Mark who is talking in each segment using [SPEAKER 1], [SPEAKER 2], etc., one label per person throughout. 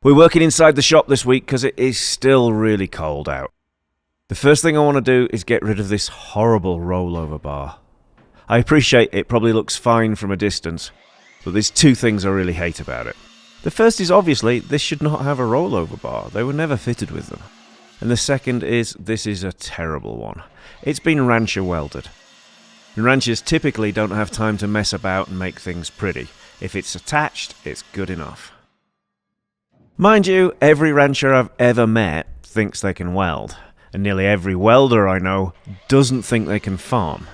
[SPEAKER 1] We're working inside the shop this week because it is still really cold out. The first thing I want to do is get rid of this horrible rollover bar. I appreciate it probably looks fine from a distance, but there's two things I really hate about it. The first is obviously this should not have a rollover bar, they were never fitted with them. And the second is this is a terrible one. It's been rancher welded. And ranchers typically don't have time to mess about and make things pretty. If it's attached, it's good enough. Mind you, every rancher I've ever met thinks they can weld, and nearly every welder I know doesn't think they can farm.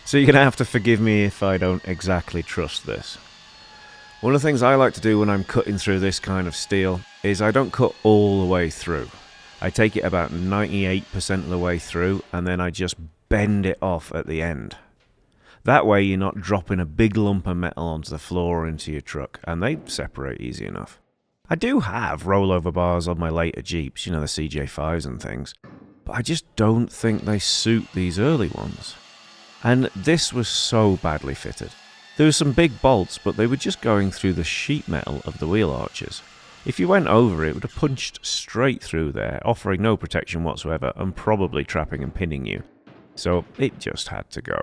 [SPEAKER 1] So you're going to have to forgive me if I don't exactly trust this. One of the things I like to do when I'm cutting through this kind of steel is I don't cut all the way through. I take it about 98% of the way through and then I just bend it off at the end. That way you're not dropping a big lump of metal onto the floor or into your truck, and they separate easy enough. I do have rollover bars on my later Jeeps, you know, the CJ5s and things, but I just don't think they suit these early ones. And this was so badly fitted. There were some big bolts, but they were just going through the sheet metal of the wheel arches. If you went over it would have punched straight through there, offering no protection whatsoever and probably trapping and pinning you. So it just had to go.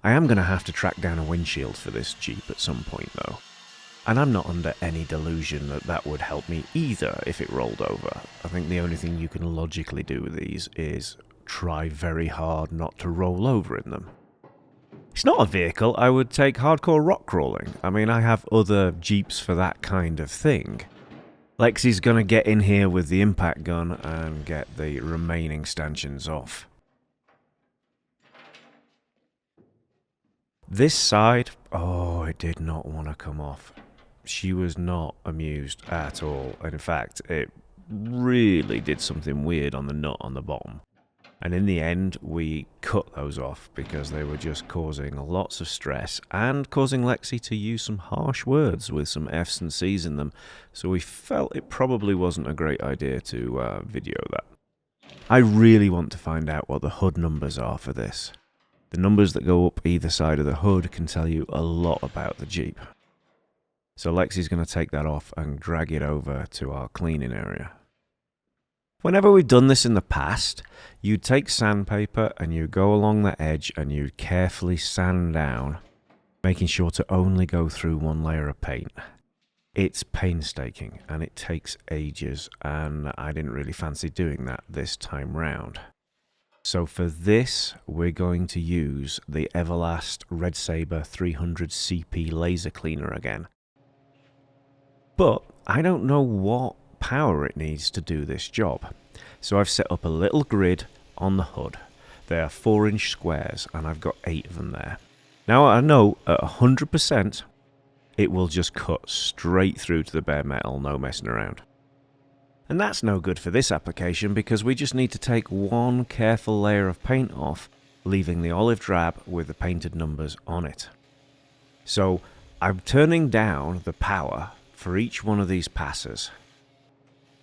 [SPEAKER 1] I am going to have to track down a windshield for this Jeep at some point though. And I'm not under any delusion that that would help me either if it rolled over. I think the only thing you can logically do with these is try very hard not to roll over in them. It's not a vehicle I would take hardcore rock crawling. I mean, I have other Jeeps for that kind of thing. Lexi's gonna get in here with the impact gun and get the remaining stanchions off. This side, oh, it did not want to come off. She was not amused at all, and in fact it really did something weird on the nut on the bottom. And in the end we cut those off because they were just causing lots of stress and causing Lexi to use some harsh words with some F's and C's in them, so we felt it probably wasn't a great idea to video that. I really want to find out what the hood numbers are for this. The numbers that go up either side of the hood can tell you a lot about the Jeep. So Lexi's going to take that off and drag it over to our cleaning area. Whenever we've done this in the past, you'd take sandpaper and you go along the edge and you'd carefully sand down, making sure to only go through one layer of paint. It's painstaking and it takes ages, and I didn't really fancy doing that this time round. So for this, we're going to use the Everlast RedSabre 300 CP laser cleaner again. But I don't know what power it needs to do this job. So I've set up a little grid on the hood. They are 4-inch squares and I've got 8 of them there. Now I know at 100% it will just cut straight through to the bare metal, no messing around. And that's no good for this application because we just need to take one careful layer of paint off, leaving the olive drab with the painted numbers on it. So I'm turning down the power for each one of these passes.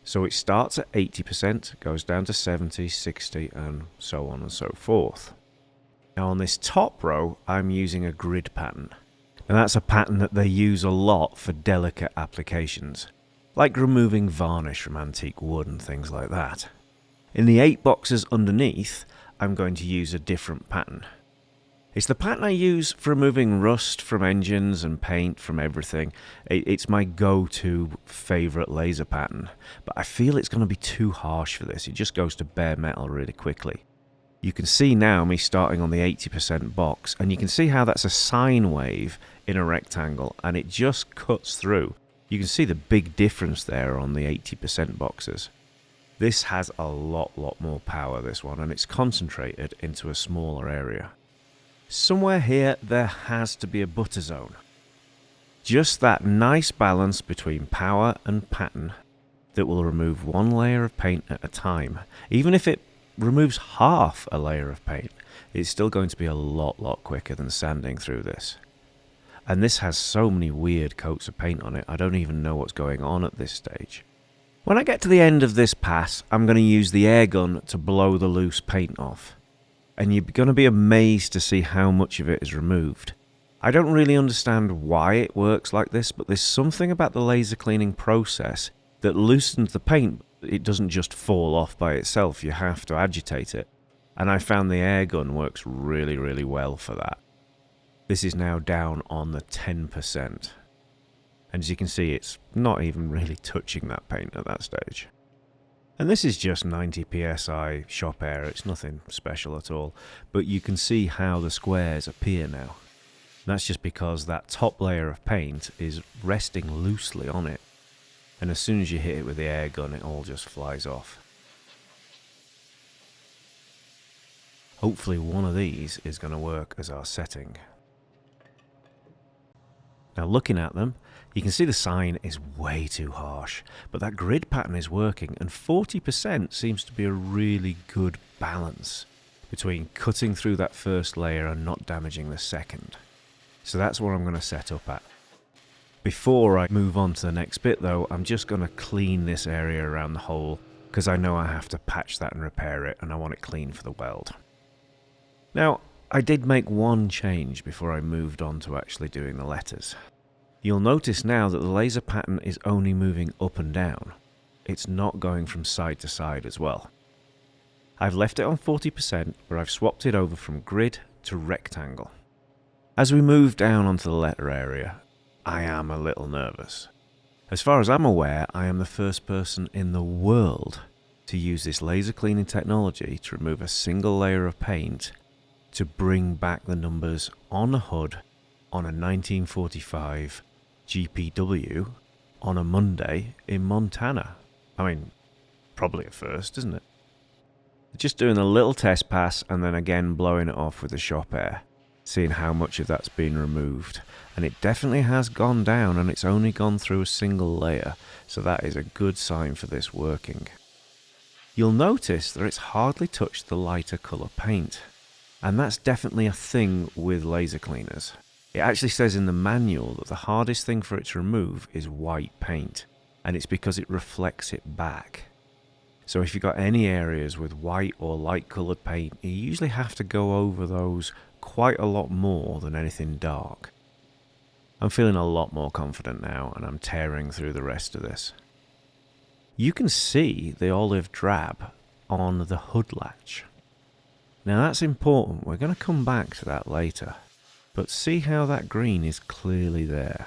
[SPEAKER 1] So it starts at 80%, goes down to 70, 60 and so on and so forth. Now on this top row I'm using a grid pattern, and that's a pattern that they use a lot for delicate applications, like removing varnish from antique wood and things like that. In the 8 boxes underneath I'm going to use a different pattern. It's the pattern I use for removing rust from engines and paint from everything. It's my go-to favourite laser pattern, but I feel it's going to be too harsh for this. It just goes to bare metal really quickly. You can see now me starting on the 80% box, and you can see how that's a sine wave in a rectangle, and it just cuts through. You can see the big difference there on the 80% boxes. This has a lot more power, this one, and it's concentrated into a smaller area. Somewhere here there has to be a butter zone. Just that nice balance between power and pattern that will remove one layer of paint at a time. Even if it removes half a layer of paint, it's still going to be a lot quicker than sanding through this. And this has so many weird coats of paint on it, I don't even know what's going on at this stage. When I get to the end of this pass, I'm going to use the air gun to blow the loose paint off. And you're going to be amazed to see how much of it is removed. I don't really understand why it works like this, but there's something about the laser cleaning process that loosens the paint. It doesn't just fall off by itself, you have to agitate it. And I found the air gun works really, really well for that. This is now down on the 10%. And as you can see, it's not even really touching that paint at that stage. And this is just 90 psi shop air, it's nothing special at all. But you can see how the squares appear now. That's just because that top layer of paint is resting loosely on it. And as soon as you hit it with the air gun, it all just flies off. Hopefully one of these is going to work as our setting. Now looking at them, you can see the sign is way too harsh, but that grid pattern is working, and 40% seems to be a really good balance between cutting through that first layer and not damaging the second. So that's what I'm going to set up at. Before I move on to the next bit though, I'm just going to clean this area around the hole, because I know I have to patch that and repair it, and I want it clean for the weld. Now, I did make one change before I moved on to actually doing the letters. You'll notice now that the laser pattern is only moving up and down. It's not going from side to side as well. I've left it on 40%, but I've swapped it over from grid to rectangle. As we move down onto the letter area, I am a little nervous. As far as I'm aware, I am the first person in the world to use this laser cleaning technology to remove a single layer of paint to bring back the numbers on a hood on a 1945 GPW on a Monday in Montana. I mean, probably a first, isn't it? Just doing a little test pass and then again blowing it off with the shop air, seeing how much of that's been removed. And it definitely has gone down, and it's only gone through a single layer, so that is a good sign for this working. You'll notice that it's hardly touched the lighter colour paint. And that's definitely a thing with laser cleaners. It actually says in the manual that the hardest thing for it to remove is white paint, and it's because it reflects it back. So if you've got any areas with white or light coloured paint, you usually have to go over those quite a lot more than anything dark. I'm feeling a lot more confident now, and I'm tearing through the rest of this. You can see the olive drab on the hood latch. Now that's important, we're going to come back to that later, but see how that green is clearly there.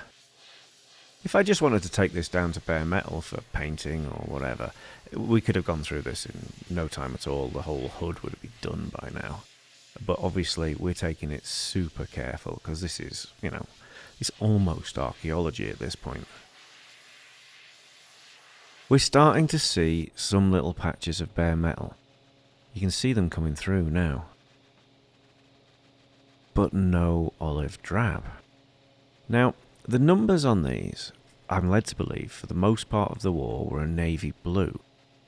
[SPEAKER 1] If I just wanted to take this down to bare metal for painting or whatever, we could have gone through this in no time at all, the whole hood would be done by now. But obviously we're taking it super careful, because this is, it's almost archaeology at this point. We're starting to see some little patches of bare metal. You can see them coming through now. But no olive drab. Now, the numbers on these, I'm led to believe, for the most part of the war were a navy blue.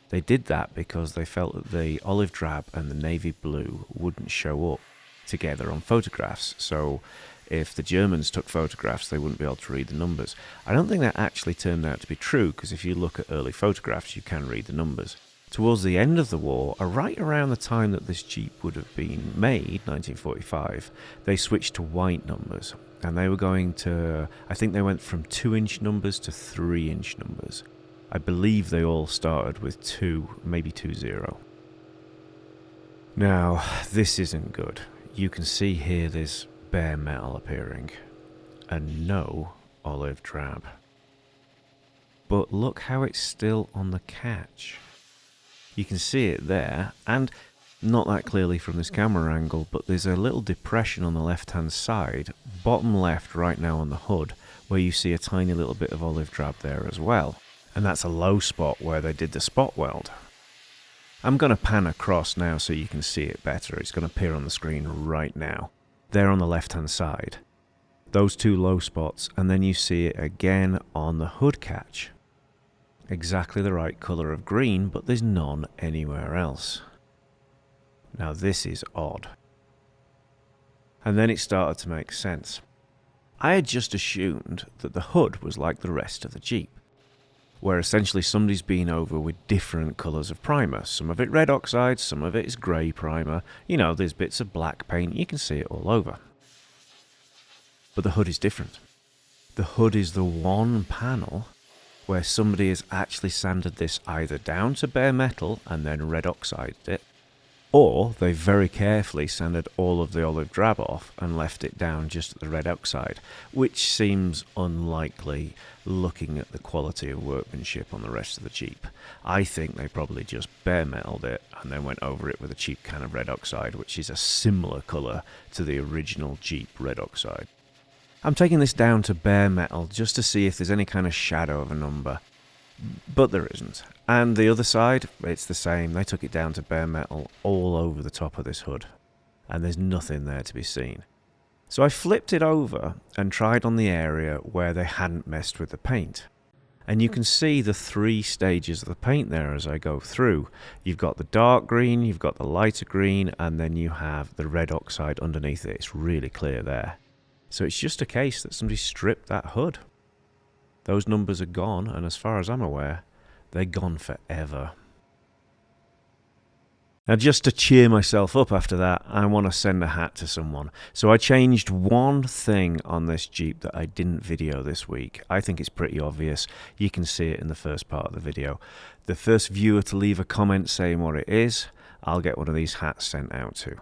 [SPEAKER 1] They did that because they felt that the olive drab and the navy blue wouldn't show up together on photographs, so if the Germans took photographs they wouldn't be able to read the numbers. I don't think that actually turned out to be true, because if you look at early photographs you can read the numbers. Towards the end of the war, right around the time that this Jeep would have been made, 1945, they switched to white numbers. And they were going to, I think they went from 2-inch numbers to 3-inch numbers. I believe they all started with 2, maybe 2-0. Now, this isn't good. You can see here there's bare metal appearing, and no olive drab. But look how it's still on the catch. You can see it there, and not that clearly from this camera angle, but there's a little depression on the left hand side, bottom left right now on the hood, where you see a tiny little bit of olive drab there as well. And that's a low spot where they did the spot weld. I'm going to pan across now so you can see it better. It's going to appear on the screen right now. There on the left hand side. Those two low spots, and then you see it again on the hood catch. Exactly the right colour of green, but there's none anywhere else. Now this is odd. And then it started to make sense. I had just assumed that the hood was like the rest of the Jeep, where essentially somebody's been over with different colours of primer. Some of it red oxide, some of it is grey primer. There's bits of black paint, you can see it all over. But the hood is different. The hood is the one panel where somebody has actually sanded this either down to bare metal and then red oxided it, or they very carefully sanded all of the olive drab off and left it down just at the red oxide, which seems unlikely looking at the quality of workmanship on the rest of the Jeep. I think they probably just bare metaled it and then went over it with a cheap can of red oxide, which is a similar colour to the original Jeep red oxide. I'm taking this down to bare metal just to see if there's any kind of shadow of a number, but there isn't. And the other side, it's the same. They took it down to bare metal all over the top of this hood, and there's nothing there to be seen. So I flipped it over and tried on the area where they hadn't messed with the paint. And you can see the 3 stages of the paint there as I go through. You've got the dark green, you've got the lighter green, and then you have the red oxide underneath it. It's really clear there. So it's just a case that somebody stripped that hood. Those numbers are gone, and as far as I'm aware, they're gone forever. Now, just to cheer myself up after that, I want to send a hat to someone. So I changed one thing on this Jeep that I didn't video this week. I think it's pretty obvious. You can see it in the first part of the video. The first viewer to leave a comment saying what it is, I'll get one of these hats sent out to.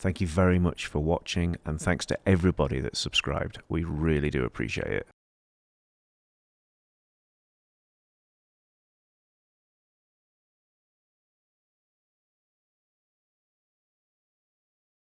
[SPEAKER 1] Thank you very much for watching, and thanks to everybody that subscribed. We really do appreciate it.